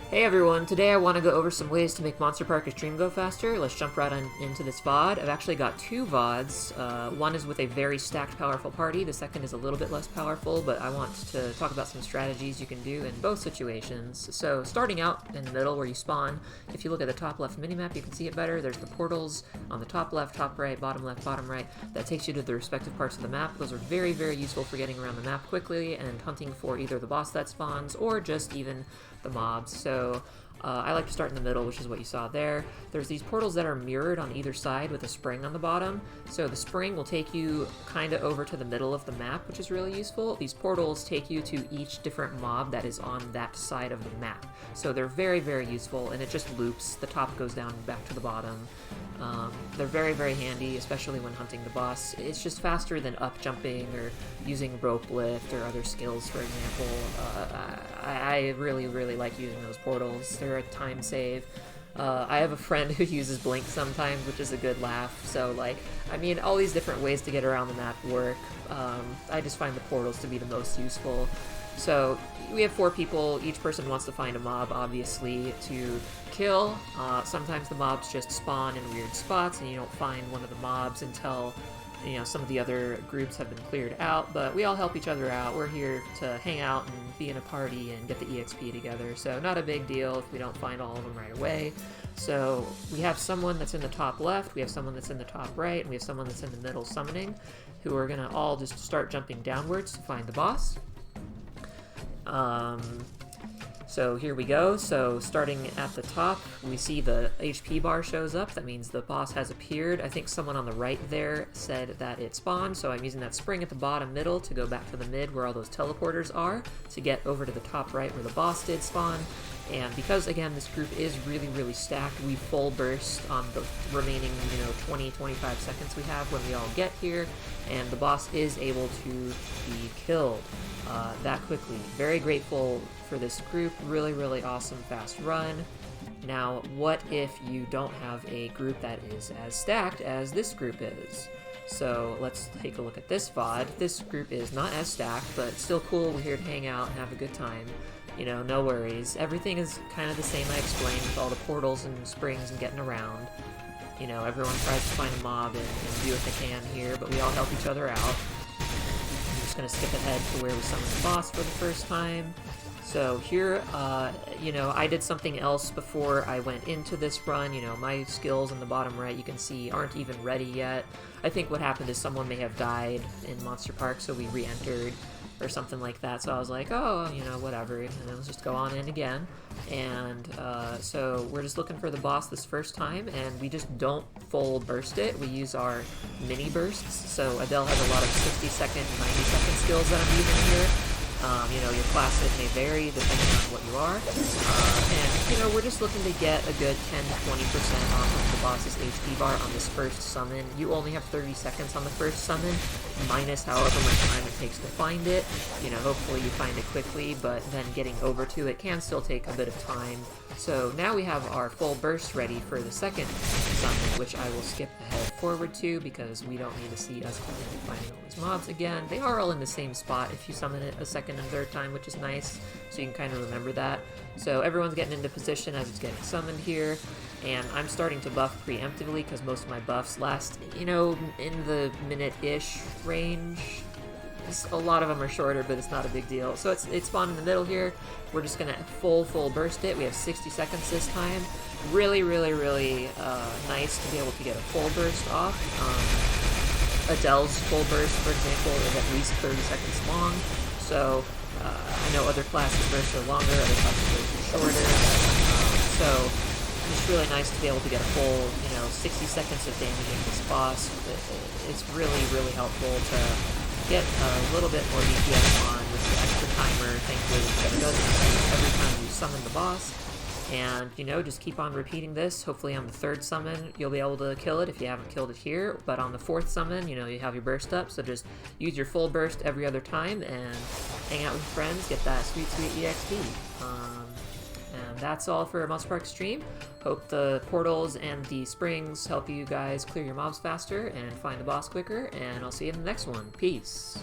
Hey everyone, today I want to go over some ways to make Monster Park Extreme go faster. Let's jump right into this VOD. I've actually got two VODs. One is with a very stacked powerful party, the second is a little bit less powerful, but I want to talk about some strategies you can do in both situations. So starting out in the middle where you spawn, if you look at the top left minimap you can see it better. There's the portals on the top left, top right, bottom left, bottom right. That takes you to the respective parts of the map. Those are very, very useful for getting around the map quickly and hunting for either the boss that spawns or just even the mobs. So I like to start in the middle, which is what you saw there. There's these portals that are mirrored on either side with a spring on the bottom. So the spring will take you kind of over to the middle of the map, which is really useful. These portals take you to each different mob that is on that side of the map. So they're very, very useful, and it just loops. The top goes down and back to the bottom. They're very, very handy, especially when hunting the boss. It's just faster than up jumping or using rope lift or other skills, for example. I really, really like using those portals. They're a time save. I have a friend who uses Blink sometimes, which is a good laugh. So, like, I mean, all these different ways to get around the map work. I just find the portals to be the most useful. So, we have 4 people. Each person wants to find a mob, obviously, to kill. Sometimes the mobs just spawn in weird spots, and you don't find one of the mobs until, you know, some of the other groups have been cleared out, but we all help each other out. We're here to hang out and be in a party and get the EXP together, so not a big deal if we don't find all of them right away. So we have someone that's in the top left, we have someone that's in the top right, and we have someone that's in the middle summoning, who are gonna all just start jumping downwards to find the boss. So here we go. So starting at the top, we see the HP bar shows up. That means the boss has appeared. I think someone on the right there said that it spawned, so I'm using that spring at the bottom middle to go back to the mid where all those teleporters are to get over to the top right where the boss did spawn. And because, again, this group is really, really stacked, we full burst on the remaining, 20-25 seconds we have when we all get here, and the boss is able to be killed that quickly. Very grateful for this group. Really, really awesome fast run. Now, what if you don't have a group that is as stacked as this group is? So let's take a look at this VOD. This group is not as stacked, but still cool. We're here to hang out and have a good time. No worries. Everything is kind of the same I explained with all the portals and springs and getting around. Everyone tries to find a mob and do what they can here, but we all help each other out. I'm just going to skip ahead to where we summoned the boss for the first time. So here, I did something else before I went into this run. My skills in the bottom right, you can see, aren't even ready yet. I think what happened is someone may have died in Monster Park, so we re-entered or something like that. So I was like, oh, whatever, and let's just go on in again. And so we're just looking for the boss this first time, and we just don't full burst it. We use our mini bursts. So Adele has a lot of 60-second, 90-second skills that I'm using here. Your class may vary depending on what you are. And, we're just looking to get a good 10-20% off of the boss's HP bar on this first summon. You only have 30 seconds on the first summon, minus however much time it takes to find it. Hopefully you find it quickly, but then getting over to it can still take a bit of time. So now we have our full burst ready for the second summon, which I will skip ahead forward to because we don't need to see us finding all these mobs again. They are all in the same spot if you summon it a second and third time, which is nice, so you can kind of remember that. So everyone's getting into position as it's getting summoned here, and I'm starting to buff preemptively because most of my buffs last, in the minute-ish range. A lot of them are shorter, but it's not a big deal. So it's spawned in the middle here. We're just gonna full burst it. We have 60 seconds this time. Really, really, really nice to be able to get a full burst off. Adele's full burst, for example, is at least 30 seconds long. So I know other classes bursts are longer, other classes bursts are shorter. So it's really nice to be able to get a full, 60 seconds of damaging this boss. It's really, really helpful to get a little bit more DPS on with the extra timer, thankfully, that it does every time you summon the boss. And, just keep on repeating this. Hopefully on the third summon, you'll be able to kill it if you haven't killed it here. But on the fourth summon, you have your burst up, so just use your full burst every other time and hang out with friends, get that sweet, sweet EXP. And that's all for Monster Park Extreme. Hope the portals and the springs help you guys clear your mobs faster and find the boss quicker, and I'll see you in the next one. Peace.